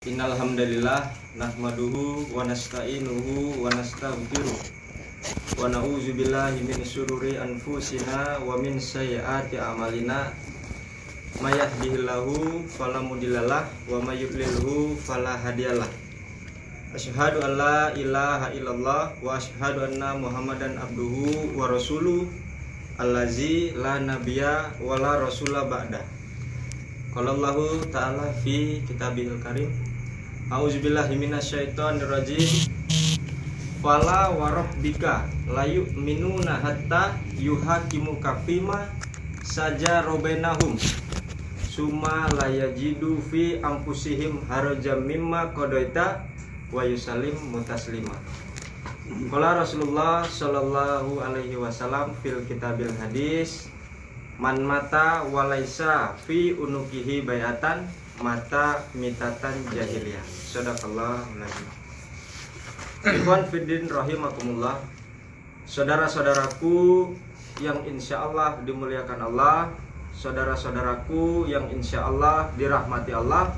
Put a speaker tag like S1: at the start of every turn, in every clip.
S1: Innal hamdalillah nahmaduhu wa nasta'inuhu wa nastaghfiruh wa na'udzu billahi min syururi anfusina wa min sayyiati a'malina may yahdihillahu fala mudhillalah wa may yudlilhu fala hadiyalah. Asyhadu an la ilaha illallah wa asyhadu anna Muhammadan abduhu wa rasuluh allazi la nabiyya wa la rasula ba'da. Qala Allahu ta'ala fi kitabihil karim, a'udzubillahi minasyaitonir rajim. Fala wa rabbika la yu'minuna hatta yuhakimuka fima sajara bainahum summa la yajidu fi anfusihim harajan mimma qadaita wa yusallim mutaslima. Qala Rasulullah sallallahu alaihi wasallam fil kitabil hadis, man mata walaisa fi unukihi bayatan mata mitatan jahiliyah. Shadaqallahul azim. Ikhwan fiddin rahimakumullah. Saudara-saudaraku yang insya Allah dimuliakan Allah, saudara-saudaraku yang insya Allah dirahmati Allah,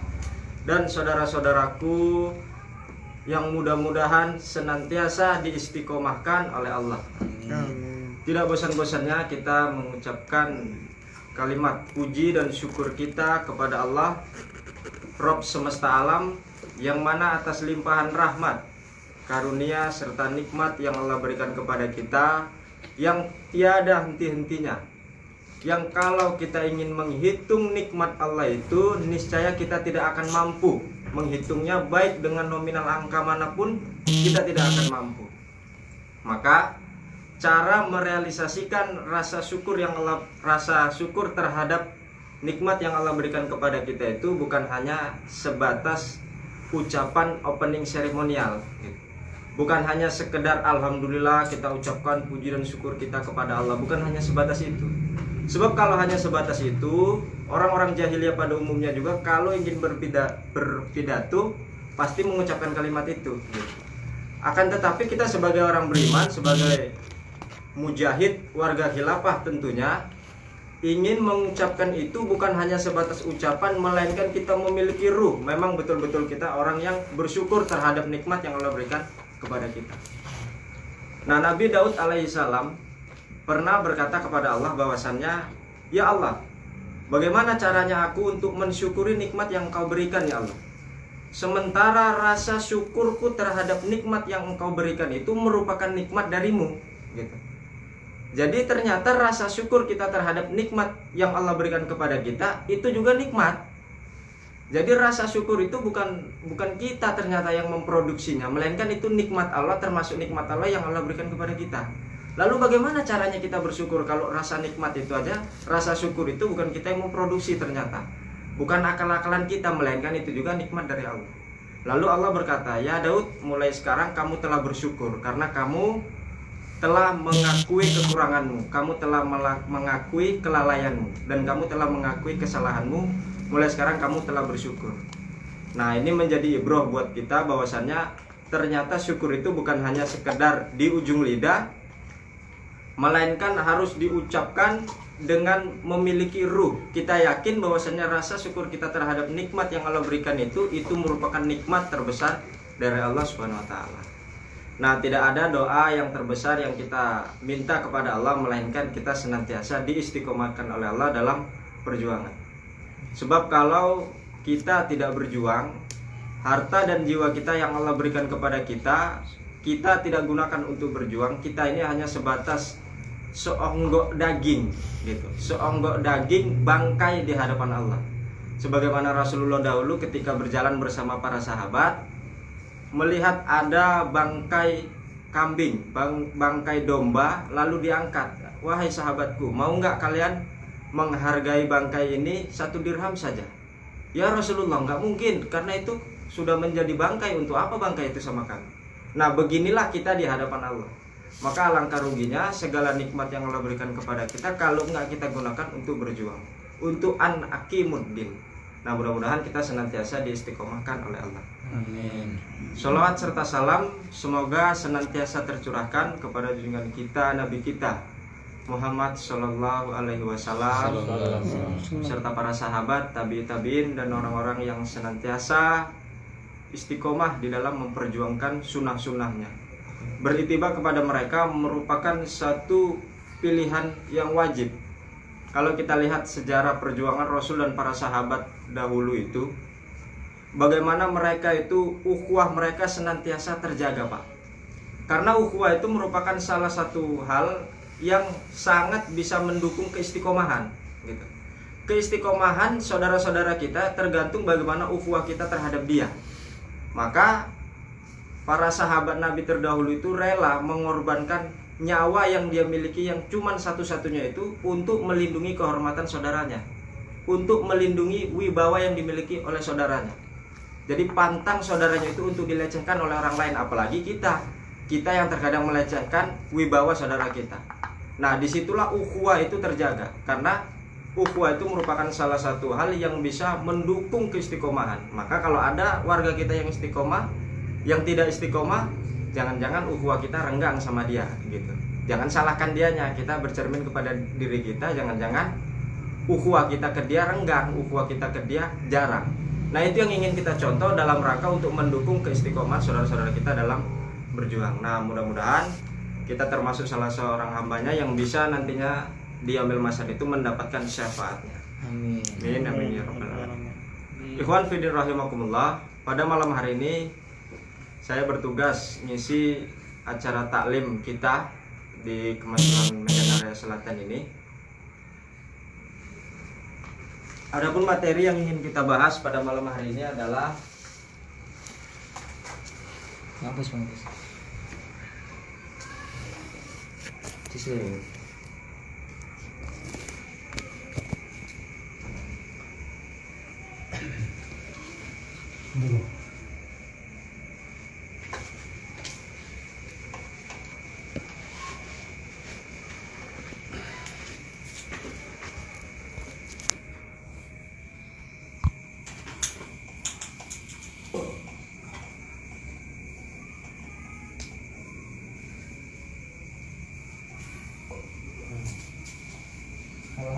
S1: dan saudara-saudaraku yang mudah-mudahan senantiasa diistiqomahkan oleh Allah. Tidak bosan-bosannya kita mengucapkan kalimat puji dan syukur kita kepada Allah, Rabb semesta alam, yang mana atas limpahan rahmat, karunia serta nikmat yang Allah berikan kepada kita yang tiada henti-hentinya, yang kalau kita ingin menghitung nikmat Allah itu niscaya kita tidak akan mampu menghitungnya, baik dengan nominal angka manapun kita tidak akan mampu. Maka cara merealisasikan rasa syukur terhadap nikmat yang Allah berikan kepada kita itu bukan hanya sebatas ucapan opening seremonial, bukan hanya sekedar alhamdulillah kita ucapkan puji dan syukur kita kepada Allah, bukan hanya sebatas itu. Sebab kalau hanya sebatas itu, orang-orang jahiliyah pada umumnya juga kalau ingin berpidato pasti mengucapkan kalimat itu. Akan tetapi kita sebagai orang beriman, sebagai mujahid, warga khilafah tentunya ingin mengucapkan itu bukan hanya sebatas ucapan, melainkan kita memiliki ruh. Memang betul-betul kita orang yang bersyukur terhadap nikmat yang Allah berikan kepada kita. Nah, Nabi Daud alaihissalam pernah berkata kepada Allah bahwasannya, ya Allah, bagaimana caranya aku untuk mensyukuri nikmat yang Engkau berikan ya Allah, sementara rasa syukurku terhadap nikmat yang Engkau berikan itu merupakan nikmat darimu gitu. Jadi ternyata rasa syukur kita terhadap nikmat yang Allah berikan kepada kita itu juga nikmat. Jadi rasa syukur itu bukan kita ternyata yang memproduksinya, melainkan itu nikmat Allah, termasuk nikmat Allah yang Allah berikan kepada kita. Lalu bagaimana caranya kita bersyukur kalau rasa nikmat itu aja, rasa syukur itu bukan kita yang memproduksi ternyata, bukan akal-akalan kita, melainkan itu juga nikmat dari Allah. Lalu Allah berkata, ya Daud, mulai sekarang kamu telah bersyukur karena kamu telah mengakui kekuranganmu, kamu telah mengakui kelalaianmu, dan kamu telah mengakui kesalahanmu. Mulai sekarang kamu telah bersyukur. Nah, ini menjadi ibrah buat kita bahwasannya ternyata syukur itu bukan hanya sekedar di ujung lidah, melainkan harus diucapkan dengan memiliki ruh. Kita yakin bahwasannya rasa syukur kita terhadap nikmat yang Allah berikan itu merupakan nikmat terbesar dari Allah Subhanahu wa taala. Nah, tidak ada doa yang terbesar yang kita minta kepada Allah melainkan kita senantiasa diistiqomahkan oleh Allah dalam perjuangan. Sebab kalau kita tidak berjuang, harta dan jiwa kita yang Allah berikan kepada kita tidak gunakan untuk berjuang, kita ini hanya sebatas seonggok daging gitu, seonggok daging bangkai di hadapan Allah. Sebagaimana Rasulullah dahulu ketika berjalan bersama para sahabat, melihat ada bangkai kambing, bangkai domba, lalu diangkat. Wahai sahabatku, mau nggak kalian menghargai bangkai ini 1 dirham saja? Ya Rasulullah, nggak mungkin, karena itu sudah menjadi bangkai. Untuk apa bangkai itu sama kami? Nah, beginilah kita di hadapan Allah. Maka alangkah ruginya segala nikmat yang Allah berikan kepada kita kalau nggak kita gunakan untuk berjuang, untuk an-aqimuddin. Nah, mudah-mudahan kita senantiasa diistiqomahkan oleh Allah. Amin. Sholawat serta salam semoga senantiasa tercurahkan kepada junjungan kita, Nabi kita Muhammad Sallallahu Alaihi Wasallam serta para sahabat, tabi'in dan orang-orang yang senantiasa istiqomah di dalam memperjuangkan sunnah-sunnahnya. Beritibar kepada mereka merupakan satu pilihan yang wajib. Kalau kita lihat sejarah perjuangan Rasul dan para sahabat dahulu itu, bagaimana mereka itu, ukhuwah mereka senantiasa terjaga, Pak. Karena ukhuwah itu merupakan salah satu hal yang sangat bisa mendukung keistiqomahan gitu. Keistiqomahan saudara-saudara kita tergantung bagaimana ukhuwah kita terhadap dia. Maka para sahabat Nabi terdahulu itu rela mengorbankan nyawa yang dia miliki yang cuman satu-satunya itu untuk melindungi kehormatan saudaranya, untuk melindungi wibawa yang dimiliki oleh saudaranya. Jadi pantang saudaranya itu untuk dilecehkan oleh orang lain, apalagi kita yang terkadang melecehkan wibawa saudara kita. Nah, disitulah ukhuwah itu terjaga, karena ukhuwah itu merupakan salah satu hal yang bisa mendukung keistiqomahan. Maka kalau ada warga kita yang istiqomah, yang tidak istiqomah, jangan-jangan ukhuwah kita renggang sama dia gitu. Jangan salahkan dianya, kita bercermin kepada diri kita, jangan-jangan ukhuwah kita ke dia renggang, ukhuwah kita ke dia jarang. Nah, itu yang ingin kita contoh dalam rangka untuk mendukung keistiqomahan saudara-saudara kita dalam berjuang. Nah, mudah-mudahan kita termasuk salah seorang hambanya yang bisa nantinya di yaumil masyar itu mendapatkan syafaatnya.
S2: Amin.
S1: Amin, amin ya rabbal alamin. Ikhwan fillah rahimakumullah, pada malam hari ini saya bertugas ngisi acara taklim kita di Kemajuan Medan Area Selatan ini. Adapun materi yang ingin kita bahas pada malam hari ini adalah
S2: Mampus. Sini.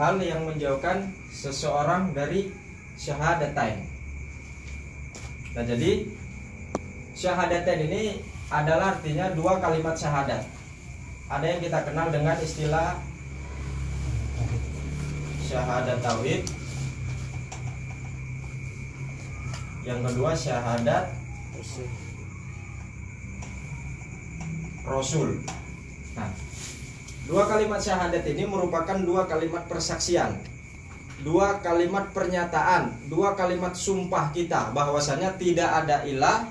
S1: hal-hal yang menjauhkan seseorang dari syahadatain. Nah, jadi syahadatain ini adalah artinya dua kalimat syahadat. Ada yang kita kenal dengan istilah syahadat tauhid. Yang kedua syahadat Rasul. Nah, dua kalimat syahadat ini merupakan dua kalimat persaksian, dua kalimat pernyataan, dua kalimat sumpah kita bahwasanya tidak ada ilah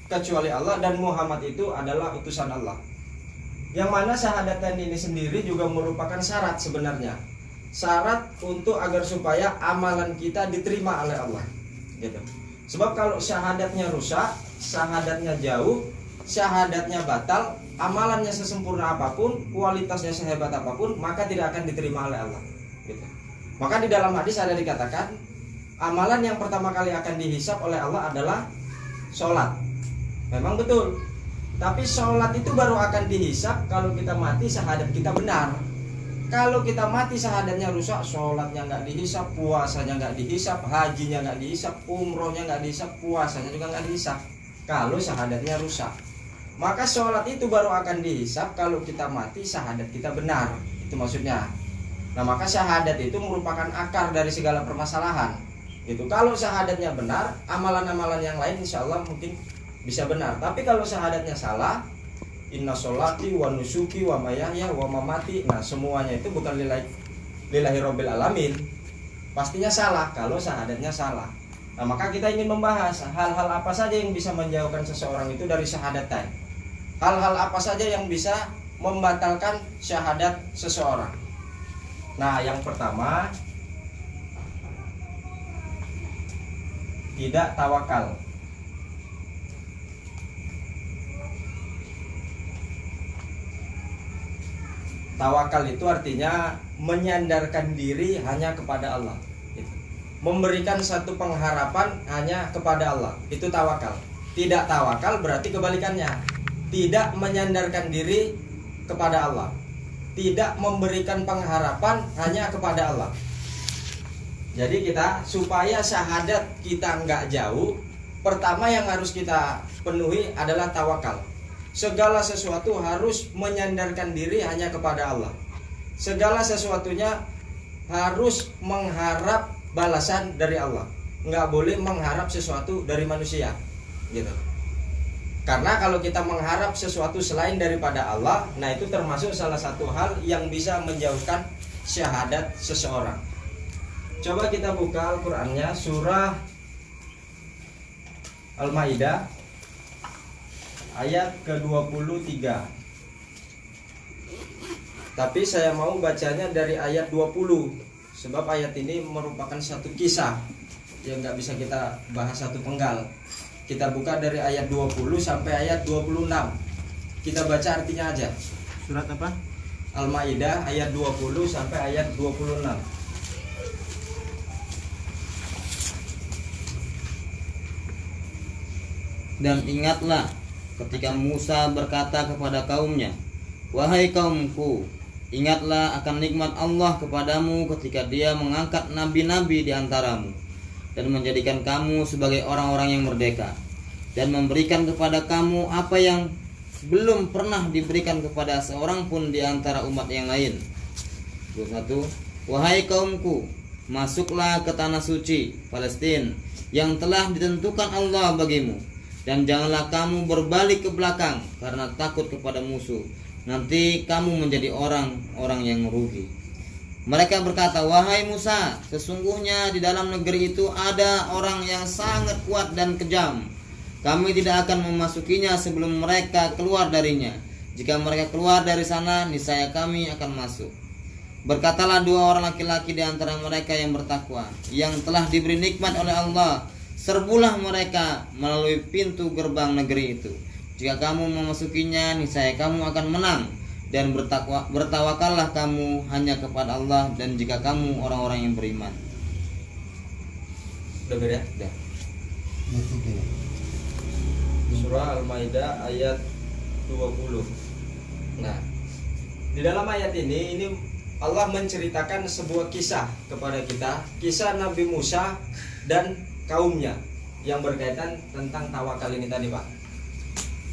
S1: kecuali Allah dan Muhammad itu adalah utusan Allah. Yang mana syahadatain ini sendiri juga merupakan syarat sebenarnya. Syarat untuk agar supaya amalan kita diterima oleh Allah. Gitu. Sebab kalau syahadatnya rusak, syahadatnya jauh, syahadatnya batal, amalannya sesempurna apapun, kualitasnya sehebat apapun, maka tidak akan diterima oleh Allah. Gitu. Maka di dalam hadis ada dikatakan, amalan yang pertama kali akan dihisap oleh Allah adalah sholat. Memang betul. Tapi sholat itu baru akan dihisap kalau kita mati syahadat kita benar. Kalau kita mati syahadatnya rusak, sholatnya nggak dihisap, puasanya nggak dihisap, hajinya nggak dihisap, umrohnya nggak dihisap, puasanya juga nggak dihisap. Kalau syahadatnya rusak, maka sholat itu baru akan dihisap kalau kita mati syahadat kita benar. Itu maksudnya. Nah, maka syahadat itu merupakan akar dari segala permasalahan. Itu kalau syahadatnya benar, amalan-amalan yang lain insya Allah mungkin bisa benar. Tapi kalau syahadatnya salah, inna sholati wa nusuki wa mayahya wa mamati, nah semuanya itu bukan lillahi rabbil alamin, pastinya salah kalau syahadatnya salah. Nah, maka kita ingin membahas hal-hal apa saja yang bisa menjauhkan seseorang itu dari syahadatain. Hal-hal apa saja yang bisa membatalkan syahadat seseorang. Nah, yang pertama, tidak tawakal. Tawakal itu artinya menyandarkan diri hanya kepada Allah. Memberikan satu pengharapan hanya kepada Allah. Itu tawakal. Tidak tawakal berarti kebalikannya. Tidak menyandarkan diri kepada Allah. Tidak memberikan pengharapan hanya kepada Allah. Jadi kita supaya syahadat kita nggak jauh, pertama yang harus kita penuhi adalah tawakal. Segala sesuatu harus menyandarkan diri hanya kepada Allah. Segala sesuatunya harus mengharap balasan dari Allah. Nggak boleh mengharap sesuatu dari manusia, gitu. Karena kalau kita mengharap sesuatu selain daripada Allah, nah itu termasuk salah satu hal yang bisa menjauhkan syahadat seseorang. Coba kita buka Al-Qur'annya, surah Al-Maidah ayat ke-23. Tapi saya mau bacanya dari ayat 20, sebab ayat ini merupakan satu kisah yang nggak bisa kita bahas satu penggal. Kita buka dari ayat 20 sampai ayat 26. Kita baca artinya aja.
S2: Surat apa?
S1: Al-Maidah ayat 20 sampai ayat 26.
S3: Dan ingatlah ketika Musa berkata kepada kaumnya, "Wahai kaumku, ingatlah akan nikmat Allah kepadamu ketika Dia mengangkat nabi-nabi di antaramu dan menjadikan kamu sebagai orang-orang yang merdeka dan memberikan kepada kamu apa yang belum pernah diberikan kepada seorang pun di antara umat yang lain." 21. Wahai kaumku, masuklah ke tanah suci Palestina yang telah ditentukan Allah bagimu, dan janganlah kamu berbalik ke belakang karena takut kepada musuh. Nanti kamu menjadi orang-orang yang merugi. Mereka berkata, "Wahai Musa, sesungguhnya di dalam negeri itu ada orang yang sangat kuat dan kejam. Kami tidak akan memasukinya sebelum mereka keluar darinya. Jika mereka keluar dari sana, niscaya kami akan masuk." Berkatalah dua orang laki-laki di antara mereka yang bertakwa, yang telah diberi nikmat oleh Allah, "Serbulah mereka melalui pintu gerbang negeri itu. Jika kamu memasukinya, niscaya kamu akan menang. Dan bertawakallah kamu hanya kepada Allah, dan jika kamu orang-orang yang beriman."
S1: Udah ya? Udah. Surah Al-Maidah ayat 20. Nah, di dalam ayat ini Allah menceritakan sebuah kisah kepada kita, kisah Nabi Musa dan kaumnya yang berkaitan tentang tawakal ini tadi, Pak.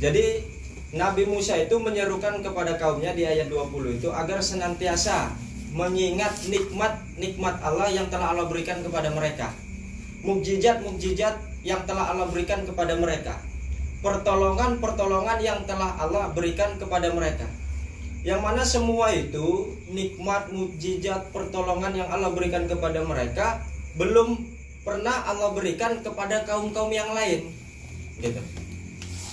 S1: Jadi Nabi Musa itu menyerukan kepada kaumnya di ayat 20 itu agar senantiasa mengingat nikmat Allah yang telah Allah berikan kepada mereka. Mukjizat yang telah Allah berikan kepada mereka. Pertolongan yang telah Allah berikan kepada mereka. Yang mana semua itu nikmat, mukjizat, pertolongan yang Allah berikan kepada mereka belum pernah Allah berikan kepada kaum-kaum yang lain, gitu.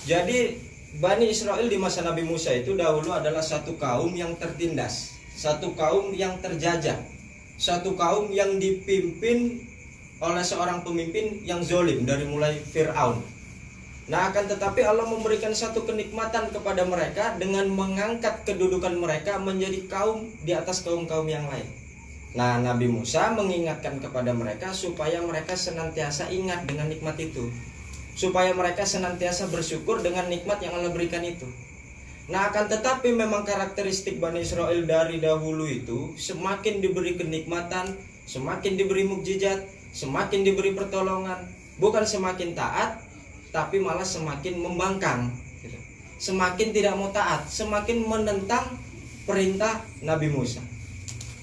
S1: Jadi Bani Israel di masa Nabi Musa itu dahulu adalah satu kaum yang tertindas, satu kaum yang terjajah, satu kaum yang dipimpin oleh seorang pemimpin yang zolim dari mulai Fir'aun. Nah, akan tetapi Allah memberikan satu kenikmatan kepada mereka dengan mengangkat kedudukan mereka menjadi kaum di atas kaum-kaum yang lain. Nah, Nabi Musa mengingatkan kepada mereka supaya mereka senantiasa ingat dengan nikmat itu, supaya mereka senantiasa bersyukur dengan nikmat yang Allah berikan itu. Nah, akan tetapi memang karakteristik Bani Israel dari dahulu itu semakin diberi kenikmatan, semakin diberi mukjizat, semakin diberi pertolongan, bukan semakin taat, tapi malah semakin membangkang, semakin tidak mau taat, semakin menentang perintah Nabi Musa.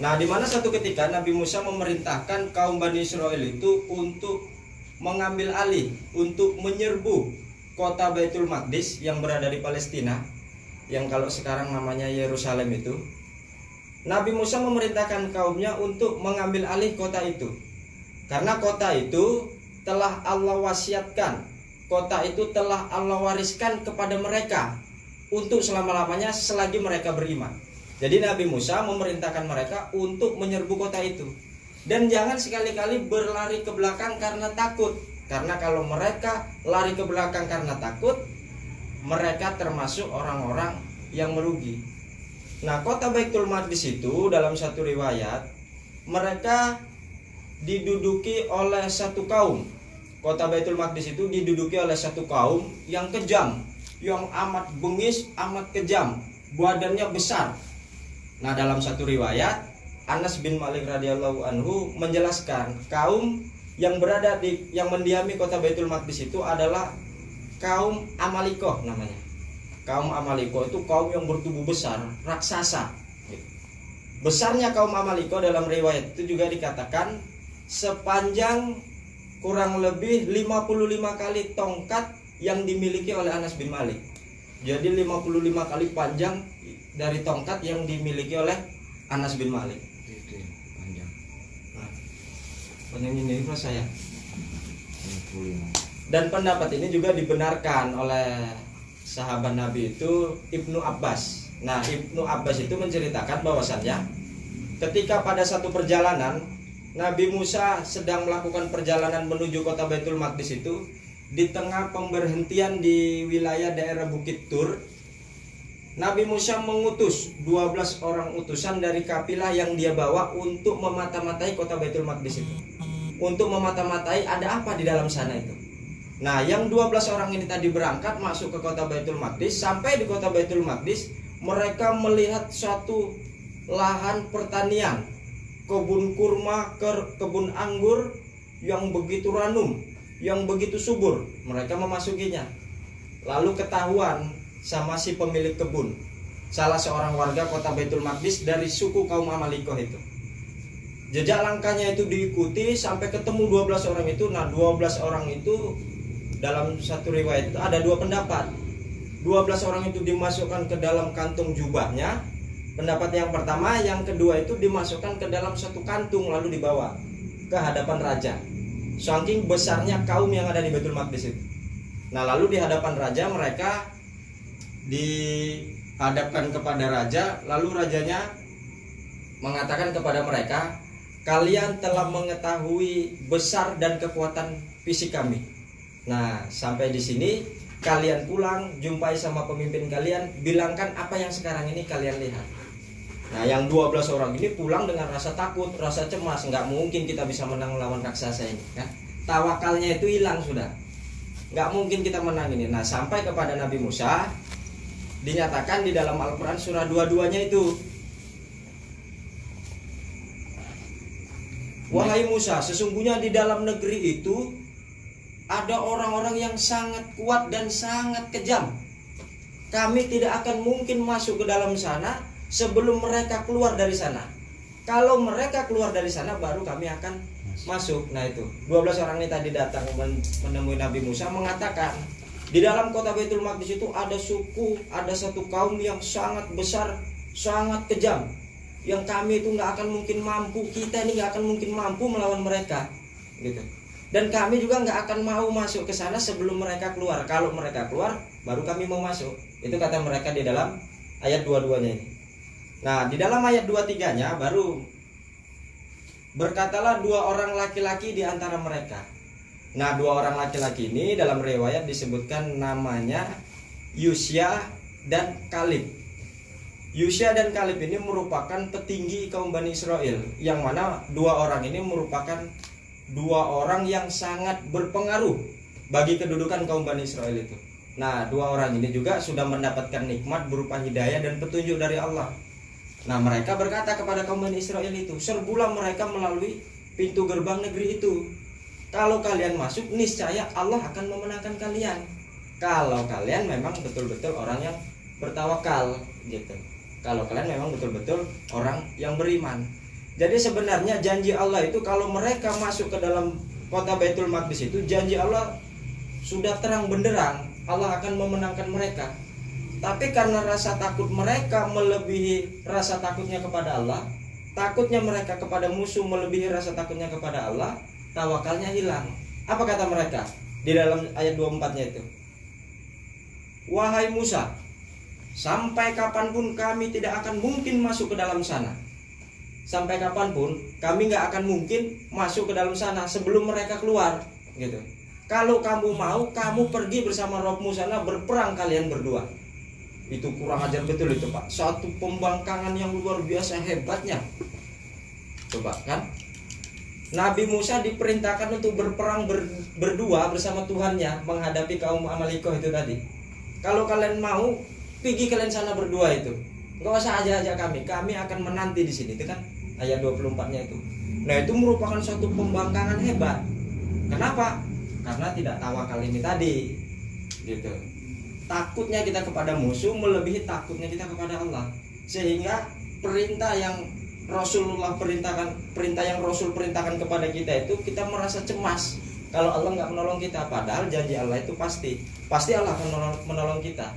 S1: Nah, di mana satu ketika Nabi Musa memerintahkan kaum Bani Israel itu untuk mengambil alih, untuk menyerbu kota Baitul Maqdis yang berada di Palestina, yang kalau sekarang namanya Yerusalem itu. Nabi Musa memerintahkan kaumnya untuk mengambil alih kota itu, karena kota itu telah Allah wasiatkan, kota itu telah Allah wariskan kepada mereka untuk selama-lamanya selagi mereka beriman. Jadi Nabi Musa memerintahkan mereka untuk menyerbu kota itu. Dan jangan sekali-kali berlari ke belakang karena takut. Karena kalau mereka lari ke belakang karena takut, mereka termasuk orang-orang yang merugi. Nah, kota Baitul Maqdis itu dalam satu riwayat, mereka diduduki oleh satu kaum. Kota Baitul Maqdis itu diduduki oleh satu kaum yang kejam, yang amat bengis, amat kejam, badannya besar. Nah, dalam satu riwayat, Anas bin Malik radhiyallahu anhu menjelaskan kaum yang mendiami kota Baitul Maqdis itu adalah kaum Amalikoh namanya. Kaum Amalikoh itu kaum yang bertubuh besar, raksasa. Besarnya kaum Amalikoh dalam riwayat itu juga dikatakan sepanjang kurang lebih 55 kali tongkat yang dimiliki oleh Anas bin Malik. Jadi 55 kali panjang dari tongkat yang dimiliki oleh Anas bin Malik.
S3: Itu ya, panjang.
S1: Nah, panjang ini saya.
S3: 55.
S1: Dan pendapat ini juga dibenarkan oleh sahabat Nabi itu Ibnu Abbas. Nah, Ibnu Abbas itu menceritakan bahwasannya ketika pada satu perjalanan Nabi Musa sedang melakukan perjalanan menuju kota Baitul Maqdis itu, di tengah pemberhentian di wilayah daerah Bukit Tur, Nabi Musa mengutus 12 orang utusan dari kafilah yang dia bawa untuk memata-matai kota Baitul Maqdis itu. Untuk memata-matai ada apa di dalam sana itu. Nah, yang 12 orang ini tadi berangkat masuk ke kota Baitul Maqdis. Sampai di kota Baitul Maqdis, mereka melihat suatu lahan pertanian, kebun kurma, kebun anggur yang begitu ranum, yang begitu subur. Mereka memasukinya. Lalu ketahuan sama si pemilik kebun, salah seorang warga kota Baitul Maqdis dari suku kaum Amalikoh itu. Jejak langkahnya itu diikuti sampai ketemu 12 orang itu. Nah, 12 orang itu dalam satu riwayat itu ada dua pendapat. 12 orang itu dimasukkan ke dalam kantung jubahnya. Pendapat yang pertama, yang kedua itu dimasukkan ke dalam satu kantung lalu dibawa ke hadapan raja. Saking besarnya kaum yang ada di Baitul Maqdis itu. Nah, lalu di hadapan raja mereka dihadapkan kepada raja, lalu rajanya mengatakan kepada mereka, kalian telah mengetahui besar dan kekuatan fisik kami. Nah, sampai di sini kalian pulang, jumpai sama pemimpin kalian, bilangkan apa yang sekarang ini kalian lihat. Nah, yang 12 orang ini pulang dengan rasa takut, rasa cemas. Nggak mungkin kita bisa menang melawan raksasa ini, kan? Tawakalnya itu hilang sudah. Nggak mungkin kita menang ini. Nah, sampai kepada Nabi Musa, dinyatakan di dalam Al-Quran surah 22-nya itu, wahai Musa, sesungguhnya di dalam negeri itu ada orang-orang yang sangat kuat dan sangat kejam. Kami tidak akan mungkin masuk ke dalam sana sebelum mereka keluar dari sana. Kalau mereka keluar dari sana baru kami akan masuk. Nah, itu 12 orang ini tadi datang menemui Nabi Musa, mengatakan di dalam kota Baitul Maqdis itu ada suku, ada satu kaum yang sangat besar, sangat kejam, yang kami itu nggak akan mungkin mampu, kita ini nggak akan mungkin mampu melawan mereka, gitu. Dan kami juga nggak akan mau masuk ke sana sebelum mereka keluar. Kalau mereka keluar, baru kami mau masuk. Itu kata mereka di dalam ayat 22-nya ini. Nah, di dalam ayat 23-nya baru berkatalah dua orang laki-laki di antara mereka. Nah, dua orang laki-laki ini dalam riwayat disebutkan namanya Yusya dan Kalib. Yusya dan Kalib ini merupakan petinggi kaum Bani Israel, yang mana dua orang ini merupakan dua orang yang sangat berpengaruh bagi kedudukan kaum Bani Israel itu. Nah, dua orang ini juga sudah mendapatkan nikmat berupa hidayah dan petunjuk dari Allah. Nah, mereka berkata kepada kaum Bani Israel itu, serbulah mereka melalui pintu gerbang negeri itu. Kalau kalian masuk, niscaya Allah akan memenangkan kalian. Kalau kalian memang betul-betul orang yang bertawakal, gitu. Kalau kalian memang betul-betul orang yang beriman. Jadi sebenarnya janji Allah itu kalau mereka masuk ke dalam kota Baitul Maqdis itu, janji Allah sudah terang benderang, Allah akan memenangkan mereka. Tapi karena rasa takut mereka melebihi rasa takutnya kepada Allah, takutnya mereka kepada musuh melebihi rasa takutnya kepada Allah, tawakalnya hilang. Apa kata mereka di dalam ayat 24-nya itu? Wahai Musa, sampai kapanpun kami tidak akan mungkin masuk ke dalam sana. Sampai kapanpun kami nggak akan mungkin masuk ke dalam sana sebelum mereka keluar, gitu. Kalau kamu mau, kamu pergi bersama Rabbmu sana, berperang kalian berdua. Itu kurang ajar betul itu, Pak. Satu pembangkangan yang luar biasa hebatnya. Coba kan, Nabi Musa diperintahkan untuk berperang berdua bersama Tuhannya menghadapi kaum Amalikoh itu tadi. Kalau kalian mau, pergi kalian sana berdua itu. Nggak usah aja kami akan menanti di sini, itu kan ayat 24-nya itu. Nah, itu merupakan suatu pembangkangan hebat. Kenapa? Karena tidak tawakal ini tadi, gitu. Takutnya kita kepada musuh melebihi takutnya kita kepada Allah, sehingga perintah yang Rasulullah perintahkan, perintah yang Rasul perintahkan kepada kita itu kita merasa cemas kalau Allah nggak menolong kita. Padahal janji Allah itu pasti Allah akan menolong kita.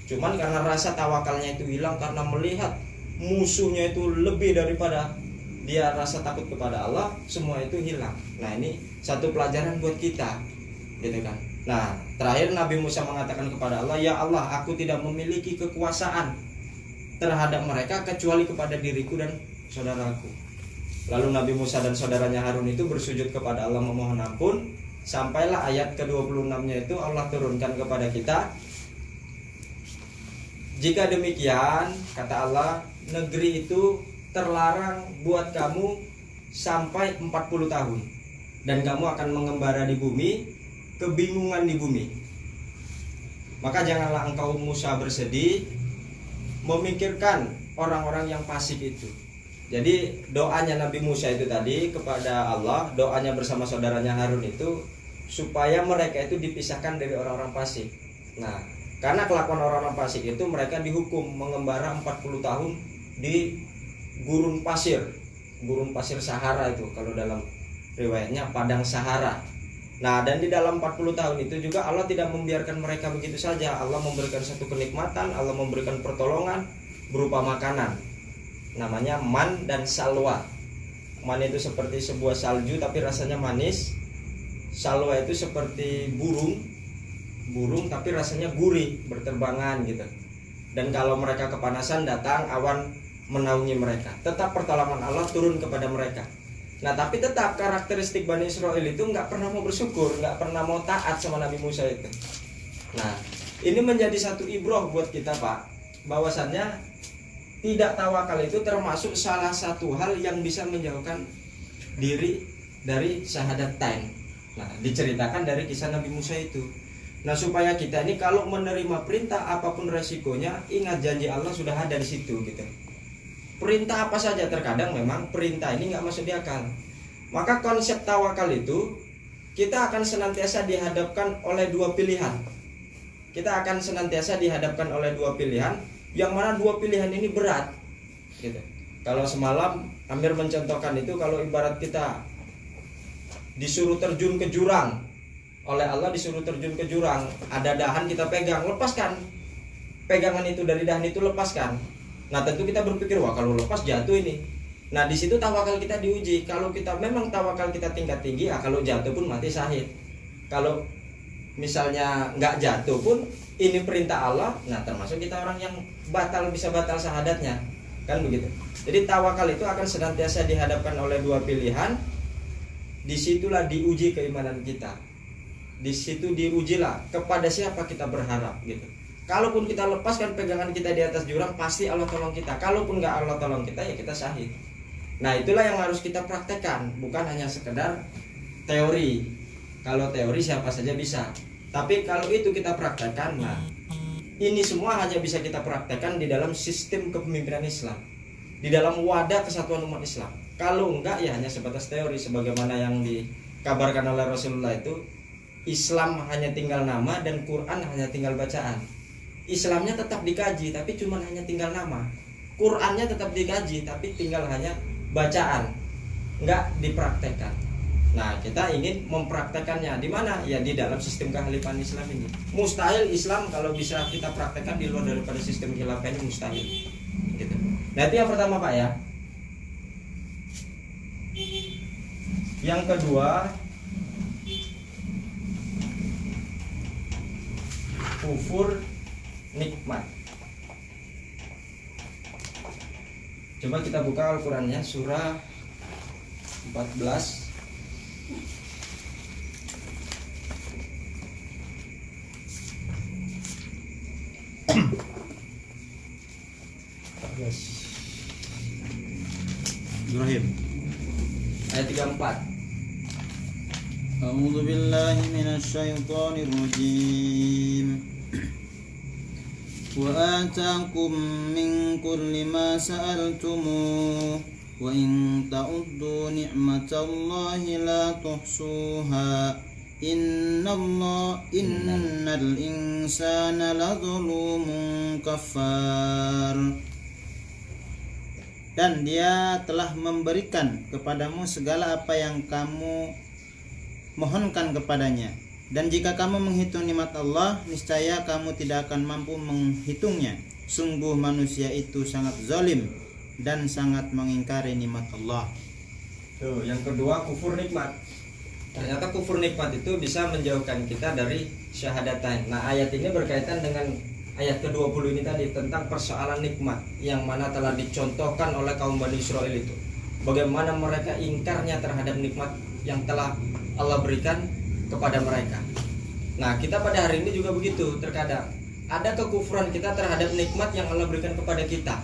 S1: Cuman karena rasa tawakalnya itu hilang, karena melihat musuhnya itu lebih daripada dia rasa takut kepada Allah, semua itu hilang. Nah, ini satu pelajaran buat kita, gitu kan. Nah, terakhir Nabi Musa mengatakan kepada Allah, ya Allah, aku tidak memiliki kekuasaan terhadap mereka kecuali kepada diriku dan saudaraku. Lalu Nabi Musa dan saudaranya Harun itu bersujud kepada Allah memohon ampun. Sampailah ayat ke-26-nya itu Allah turunkan kepada kita, jika demikian, kata Allah, negeri itu terlarang buat kamu sampai 40 tahun, dan kamu akan mengembara di bumi, kebingungan di bumi. Maka janganlah engkau Musa bersedih memikirkan orang-orang yang fasik itu. Jadi doanya Nabi Musa itu tadi kepada Allah, doanya bersama saudaranya Harun itu supaya mereka itu dipisahkan dari orang-orang fasik. Nah, karena kelakuan orang-orang fasik itu mereka dihukum mengembara 40 tahun di gurun pasir Sahara itu, kalau dalam riwayatnya padang Sahara. Nah, dan di dalam 40 tahun itu juga Allah tidak membiarkan mereka begitu saja. Allah memberikan satu kenikmatan, Allah memberikan pertolongan berupa makanan. Namanya man dan salwa. Man itu seperti sebuah salju tapi rasanya manis. Salwa itu seperti burung tapi rasanya gurih, berterbangan gitu. Dan kalau mereka kepanasan, datang awan menaungi mereka. Tetap pertolongan Allah turun kepada mereka. Nah, tapi tetap karakteristik Bani Israel itu nggak pernah mau bersyukur, nggak pernah mau taat sama Nabi Musa itu. Nah, ini menjadi satu ibroh buat kita, Pak, bahwasannya tidak tawakal itu termasuk salah satu hal yang bisa menjauhkan diri dari syahadatain. Nah, diceritakan dari kisah Nabi Musa itu. Nah, supaya kita ini kalau menerima perintah apapun resikonya, ingat janji Allah sudah ada di situ gitu. Perintah apa saja, terkadang memang perintah ini nggak masuk di akal. Maka konsep tawakal itu kita akan senantiasa dihadapkan oleh dua pilihan. Kita akan senantiasa dihadapkan oleh dua pilihan, yang mana dua pilihan ini berat gitu. Kalau semalam Amir mencontohkan itu, kalau ibarat kita disuruh terjun ke jurang oleh Allah, disuruh terjun ke jurang, ada dahan kita pegang, lepaskan pegangan itu dari dahan itu, lepaskan. Nah, tentu kita berpikir, wah kalau lepas jatuh ini. Nah, di situ tawakal kita diuji. Kalau kita memang tawakal kita tingkat tinggi, ya kalau jatuh pun mati syahid. Kalau misalnya nggak jatuh pun ini perintah Allah, nah termasuk kita orang yang bisa batal syahadatnya, kan begitu. Jadi tawakal itu akan senantiasa dihadapkan oleh dua pilihan. Disitulah diuji keimanan kita. Di situ diujilah kepada siapa kita berharap gitu. Kalaupun kita lepaskan pegangan kita di atas jurang, pasti Allah tolong kita. Kalaupun nggak Allah tolong kita, ya kita syahid. Nah, itulah yang harus kita praktekkan, bukan hanya sekedar teori. Kalau teori siapa saja bisa, tapi kalau itu kita praktekkan, nah ini semua hanya bisa kita praktekkan di dalam sistem kepemimpinan Islam, di dalam wadah kesatuan umat Islam. Kalau enggak, ya hanya sebatas teori, sebagaimana yang dikabarkan oleh Rasulullah itu, Islam hanya tinggal nama dan Quran hanya tinggal bacaan. Islamnya tetap dikaji, tapi cuma hanya tinggal nama. Qurannya tetap dikaji, tapi tinggal hanya bacaan, nggak dipraktekkan. Nah, kita ingin mempraktekannya di mana? Ya di dalam sistem kehalifan Islam ini. Mustahil Islam kalau bisa kita praktekkan di luar daripada sistem khilafah ini, mustahil. Gitu. Nah, itu yang pertama, Pak ya. Yang kedua, kufur nikmat. Coba kita buka Al-Qur'annya, surah 14
S3: Ibrahim
S1: ayat 34.
S3: A'udzu billahi minasyaitonir rajim. Wa ataakum min kulli ma sa'altumuh
S2: wa in ta'uddu ni'matallahi la tuhsuha innal insana ladzalumun kafar. Dan Dia telah memberikan kepadamu segala apa yang kamu mohonkan kepadanya. Dan jika kamu menghitung nikmat Allah, niscaya kamu tidak akan mampu menghitungnya. Sungguh manusia itu sangat zalim dan sangat mengingkari nikmat Allah.
S1: Tuh, yang kedua kufur nikmat. Ternyata kufur nikmat itu bisa menjauhkan kita dari syahadatain. Nah, ayat ini berkaitan dengan ayat ke-20 ini tadi tentang persoalan nikmat yang mana telah dicontohkan oleh kaum Bani Israel itu. Bagaimana mereka ingkarnya terhadap nikmat yang telah Allah berikan kepada mereka. Nah, kita pada hari ini juga begitu. Terkadang ada kekufuran kita terhadap nikmat yang Allah berikan kepada kita.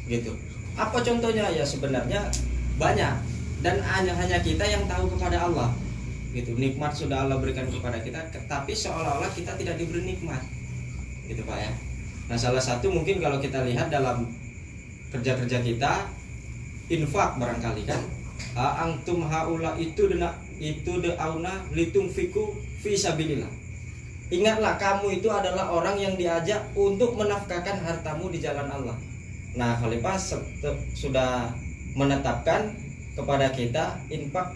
S1: Gitu. Apa contohnya? Ya sebenarnya banyak dan hanya kita yang tahu kepada Allah. Gitu. Nikmat sudah Allah berikan kepada kita, tapi seolah-olah kita tidak diberi nikmat. Gitu Pak ya. Nah, salah satu mungkin kalau kita lihat dalam kerja-kerja kita, infak barangkali kan, antum haula itu de'auna litunfiku fi sabilillah. Ingatlah kamu itu adalah orang yang diajak untuk menafkahkan hartamu di jalan Allah. Nah, Khalifah sudah menetapkan kepada kita infak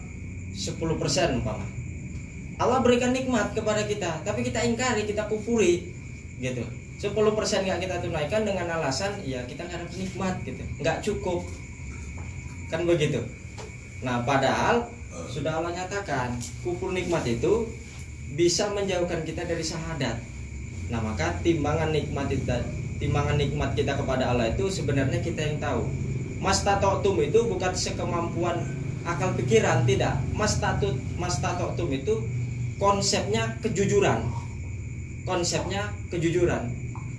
S1: 10% umpama. Allah berikan nikmat kepada kita, tapi kita ingkari, kita kufuri. Gitu. 10% nggak kita tunaikan dengan alasan ya kita nggak dapat nikmat gitu, nggak cukup kan begitu. Nah, padahal sudah Allah nyatakan kufur nikmat itu bisa menjauhkan kita dari syahadat. Nah, maka timbangan nikmat kita kepada Allah itu sebenarnya kita yang tahu. Mastata'tum itu bukan sekemampuan akal pikiran, tidak. Mastata'tum itu konsepnya kejujuran.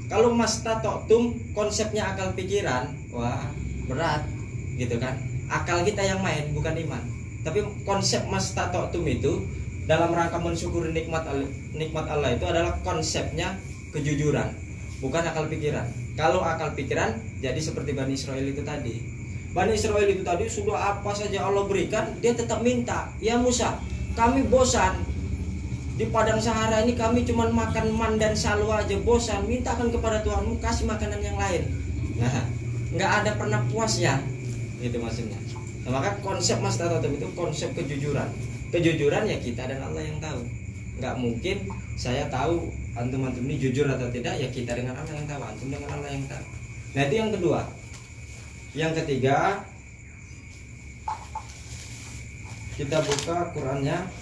S1: Kalau mastata'tum konsepnya akal pikiran, wah berat gitu kan. Akal kita yang main, bukan iman. Tapi konsep mastata'tum itu dalam rangka mensyukuri nikmat Allah itu adalah konsepnya kejujuran, bukan akal pikiran. Kalau akal pikiran jadi seperti Bani Israel itu tadi. Bani Israel itu tadi sudah apa saja Allah berikan, dia tetap minta. Ya Musa, kami bosan. Di padang Sahara ini kami cuma makan man dan salwa aja, bosan. Mintakan kepada Tuhanmu kasih makanan yang lain. Nah, nggak ada pernah puasnya, gitu maksudnya. Nah, maka konsep mastata'tum itu konsep kejujuran. Kejujuran ya kita dan Allah yang tahu. Nggak mungkin saya tahu antum ini jujur atau tidak, ya kita dengan Allah yang tahu, antum dengan Allah yang tahu. Nah, itu yang kedua. Yang ketiga, kita buka Qurannya,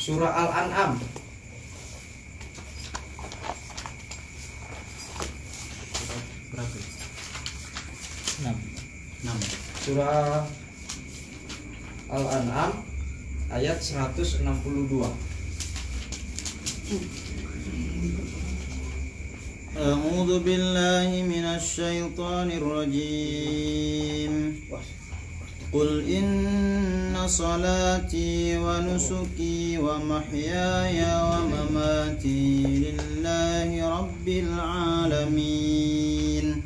S1: surah Al-An'am.
S2: Berapa? 6.
S1: Surah Al-An'am ayat 162.
S2: A'udzu billahi minasy syaithanir rajim. Qul inna salati wa nusuki wa mahyaya wa mamati lillahi rabbil alamin.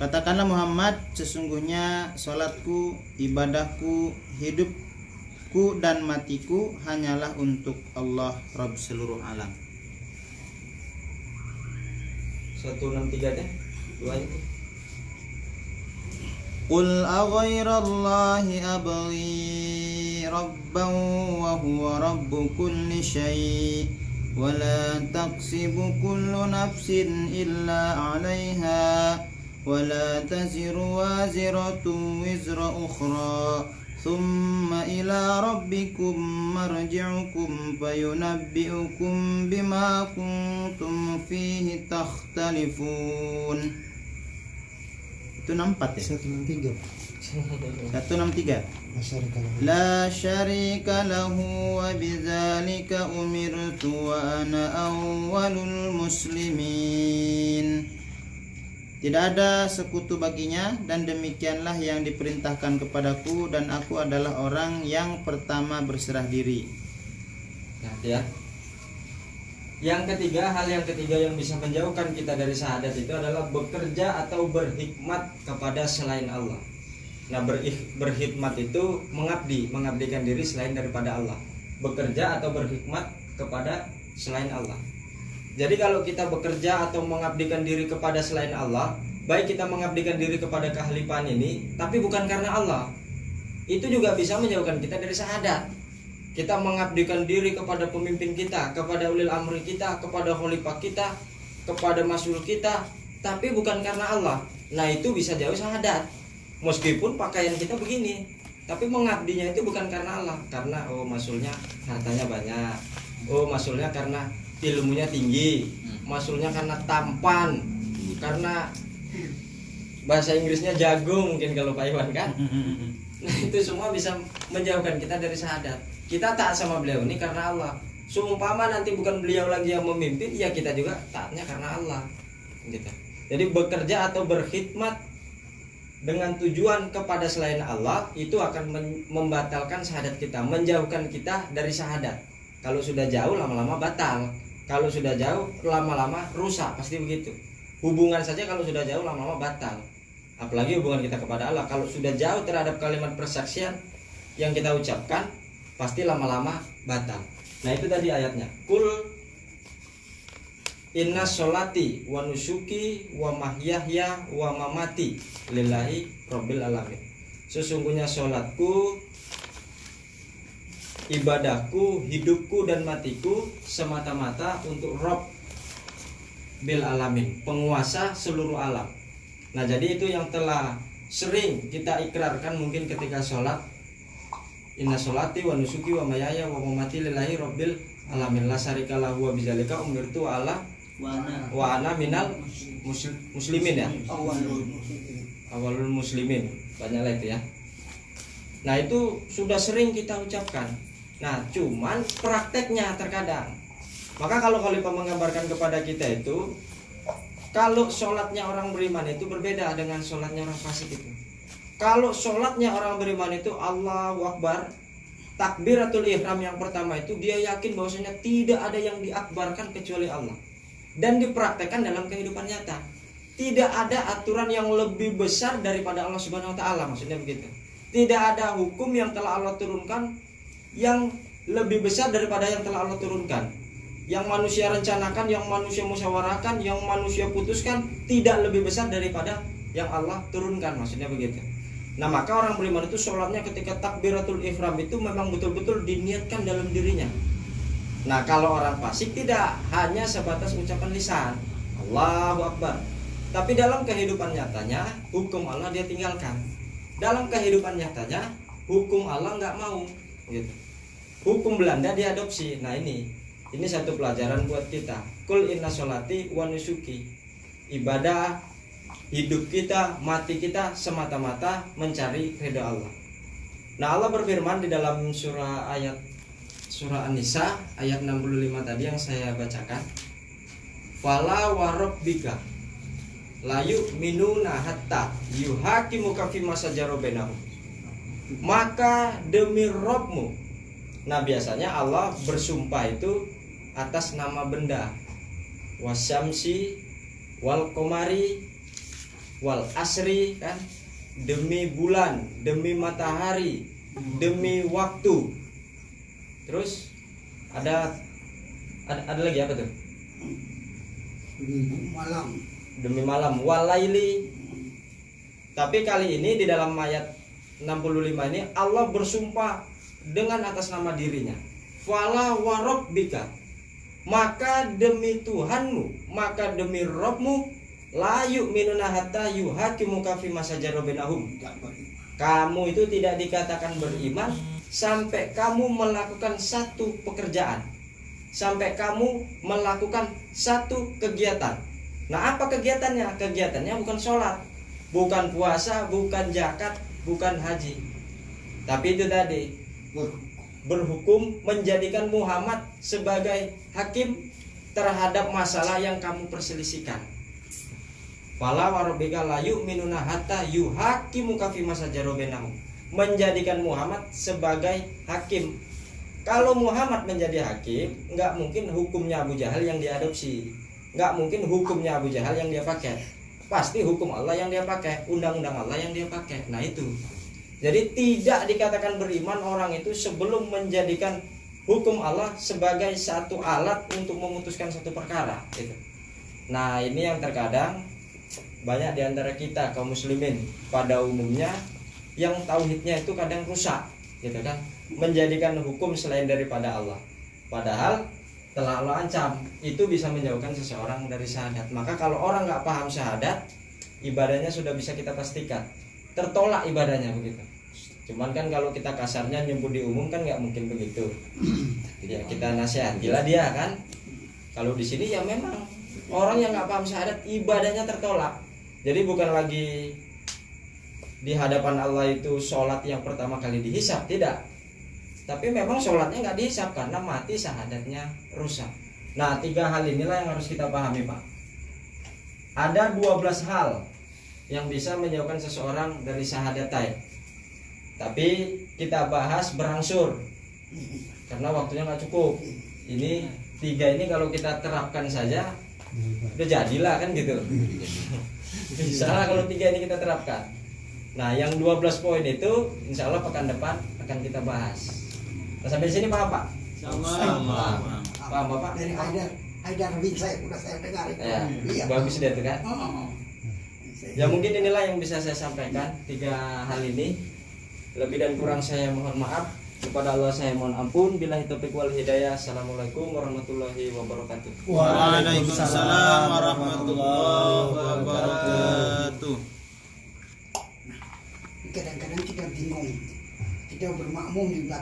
S2: Katakanlah Muhammad, sesungguhnya salatku, ibadahku, hidupku dan matiku hanyalah untuk Allah Rabb seluruh alam.
S1: 163-nya, dua itu.
S2: Qul aghairallahi abghi rabban wa huwa rabbu kulli syai' wa la taqsibu kullu nafsin illa 'alaiha wa la taziru waziratun wizra ukhra thumma ila rabbikum marji'ukum fayunabbi'ukum bima kuntum fihi takhtalifun. Itu 64 ya? 163. La syarika lahu wa bidzalika umirtu wa ana awwalul muslimin. Tidak ada sekutu baginya dan demikianlah yang diperintahkan kepadaku dan aku adalah orang yang pertama berserah diri.
S1: Nah, ya. Yang ketiga, hal yang ketiga yang bisa menjauhkan kita dari syahadat itu adalah bekerja atau berhikmat kepada selain Allah. Nah, berhikmat itu mengabdikan diri selain daripada Allah. Bekerja atau berhikmat kepada selain Allah. Jadi kalau kita bekerja atau mengabdikan diri kepada selain Allah, baik kita mengabdikan diri kepada kehalifan ini, tapi bukan karena Allah, itu juga bisa menjauhkan kita dari syahadat. Kita mengabdikan diri kepada pemimpin kita, kepada ulil amri kita, kepada khalifah kita, kepada masyhur kita, tapi bukan karena Allah. Nah, itu bisa jauh syahadat. Meskipun pakaian kita begini, tapi mengabdinya itu bukan karena Allah, karena maksudnya hartanya banyak, maksudnya karena ilmunya tinggi, maksudnya karena tampan, karena bahasa Inggrisnya jago mungkin kalau Pak Iwan kan. Nah, itu semua bisa menjauhkan kita dari syahadat. Kita taat sama beliau ini karena Allah. Seumpama nanti bukan beliau lagi yang memimpin, ya kita juga taatnya karena Allah gitu. Jadi bekerja atau berkhidmat dengan tujuan kepada selain Allah itu akan membatalkan syahadat kita, menjauhkan kita dari syahadat. Kalau sudah jauh lama-lama batal. Kalau sudah jauh lama-lama rusak, pasti begitu. Hubungan saja kalau sudah jauh lama-lama batal. Apalagi hubungan kita kepada Allah, kalau sudah jauh terhadap kalimat persaksian yang kita ucapkan, pasti lama-lama batal. Nah, itu tadi ayatnya. Kul inna sholati wa nusuki wa mahyahya wa mamati lillahi rabbil alamin. Sesungguhnya sholatku, ibadahku, hidupku dan matiku semata-mata untuk Rabb bil alamin, penguasa seluruh alam. Nah, jadi itu yang telah sering kita ikrarkan mungkin ketika sholat. Inna sholati wa nusuki wa mayaya wa mamati lillahi rabbil alamin la syarika lahu wa bidzalika umirtu ala wa ana minal muslimin ya. Awalul muslimin. Banyaklah itu ya. Nah, itu sudah sering kita ucapkan. Nah, cuman prakteknya terkadang. Maka kalau Khalifah menggambarkan kepada kita itu, kalau sholatnya orang beriman itu berbeda dengan sholatnya orang fasik itu. Kalau sholatnya orang beriman itu Allahu Akbar, takbiratul ihram yang pertama itu dia yakin bahwasanya tidak ada yang diakbarkan kecuali Allah, dan dipraktekkan dalam kehidupan nyata. Tidak ada aturan yang lebih besar daripada Allah Subhanahu wa taala, maksudnya begitu. Tidak ada hukum yang telah Allah turunkan yang lebih besar daripada yang telah Allah turunkan. Yang manusia rencanakan, yang manusia musyawarahkan, yang manusia putuskan tidak lebih besar daripada yang Allah turunkan, maksudnya begitu. Nah, maka orang beriman itu sholatnya ketika takbiratul ihram itu memang betul-betul diniatkan dalam dirinya. Nah, kalau orang fasik tidak hanya sebatas ucapan lisan Allahu Akbar, tapi dalam kehidupan nyatanya hukum Allah dia tinggalkan. Dalam kehidupan nyatanya hukum Allah nggak mau gitu. Hukum Belanda diadopsi. Nah, ini satu pelajaran buat kita. Kul inna sholati wa nusuki, ibadah, hidup kita, mati kita semata-mata mencari ridha Allah. Nah, Allah berfirman di dalam surah An-Nisa ayat 65 tadi yang saya bacakan. Fala wa rabbika la yu'minuna hatta yuhakimuka fima shajara bainahum. Maka demi Rabbmu. Nah, biasanya Allah bersumpah itu atas nama benda. Wasyamsi wal qamari wal asri, kan, demi bulan, demi matahari, demi waktu. Terus ada lagi apa tuh? Demi malam walaili. Tapi kali ini di dalam ayat 65 ini Allah bersumpah dengan atas nama dirinya. Fala wa rabbika, maka demi Tuhanmu, maka demi Rabbmu, la yu'minuna hatta yuhakimuka fima shajara bainahum. Kamu itu tidak dikatakan beriman sampai kamu melakukan satu pekerjaan, sampai kamu melakukan satu kegiatan. Nah, apa kegiatannya? Kegiatannya bukan sholat, bukan puasa, bukan zakat, bukan haji, tapi itu tadi berhukum, menjadikan Muhammad sebagai hakim terhadap masalah yang kamu perselisihkan. Fala wa rabbika la yu'minuna hatta yuhakimuka fima shajara bainahum. Menjadikan Muhammad sebagai hakim Kalau Muhammad menjadi hakim, nggak mungkin hukumnya Abu Jahal yang diadopsi, nggak mungkin hukumnya Abu Jahal yang dia pakai. Pasti hukum Allah yang dia pakai, undang-undang Allah yang dia pakai. Nah itu. Jadi tidak dikatakan beriman orang itu sebelum menjadikan hukum Allah sebagai satu alat untuk memutuskan satu perkara. Gitu. Nah ini yang terkadang banyak diantara kita kaum muslimin pada umumnya yang tauhidnya itu kadang rusak, gitu kan, menjadikan hukum selain daripada Allah. Padahal telah Allah ancam itu bisa menjauhkan seseorang dari syahadat. Maka kalau orang nggak paham syahadat, ibadahnya sudah bisa kita pastikan tertolak ibadahnya begitu. Cuman kan kalau kita kasarnya nyebut di umum kan nggak mungkin begitu. Ya kita nasihatilah dia kan. Kalau di sini ya memang orang yang nggak paham syahadat ibadahnya tertolak. Jadi bukan lagi di hadapan Allah itu sholat yang pertama kali dihisap, tidak. Tapi memang sholatnya nggak dihisap karena mati syahadatnya rusak. Nah 3 hal inilah yang harus kita pahami Pak. Ada 12 hal yang bisa menjauhkan seseorang dari syahadatain. Tapi kita bahas berangsur karena waktunya nggak cukup. Ini 3 ini kalau kita terapkan saja udah jadilah kan gitu. Bisa lah kalau 3 ini kita terapkan. Nah yang 12 poin itu insya Allah pekan depan akan kita bahas. Nah, sampai sini paham Pak?
S2: Sama.
S1: Paham Bapak?
S4: Dari Haidar bin saya udah saya dengar itu.
S1: Ya,
S4: Iya.
S1: bagus deh tuh kan.
S4: Oh.
S1: Ya mungkin inilah yang bisa saya sampaikan 3 hal ini. Lebih dan kurang saya mohon maaf. Kepada Allah saya mohon ampun. Billahi taufiq wal hidayah. Assalamualaikum warahmatullahi wabarakatuh.
S2: Waalaikumsalam warahmatullahi wabarakatuh.
S4: Kadang-kadang kita bingung. Kita bermakmum di belakang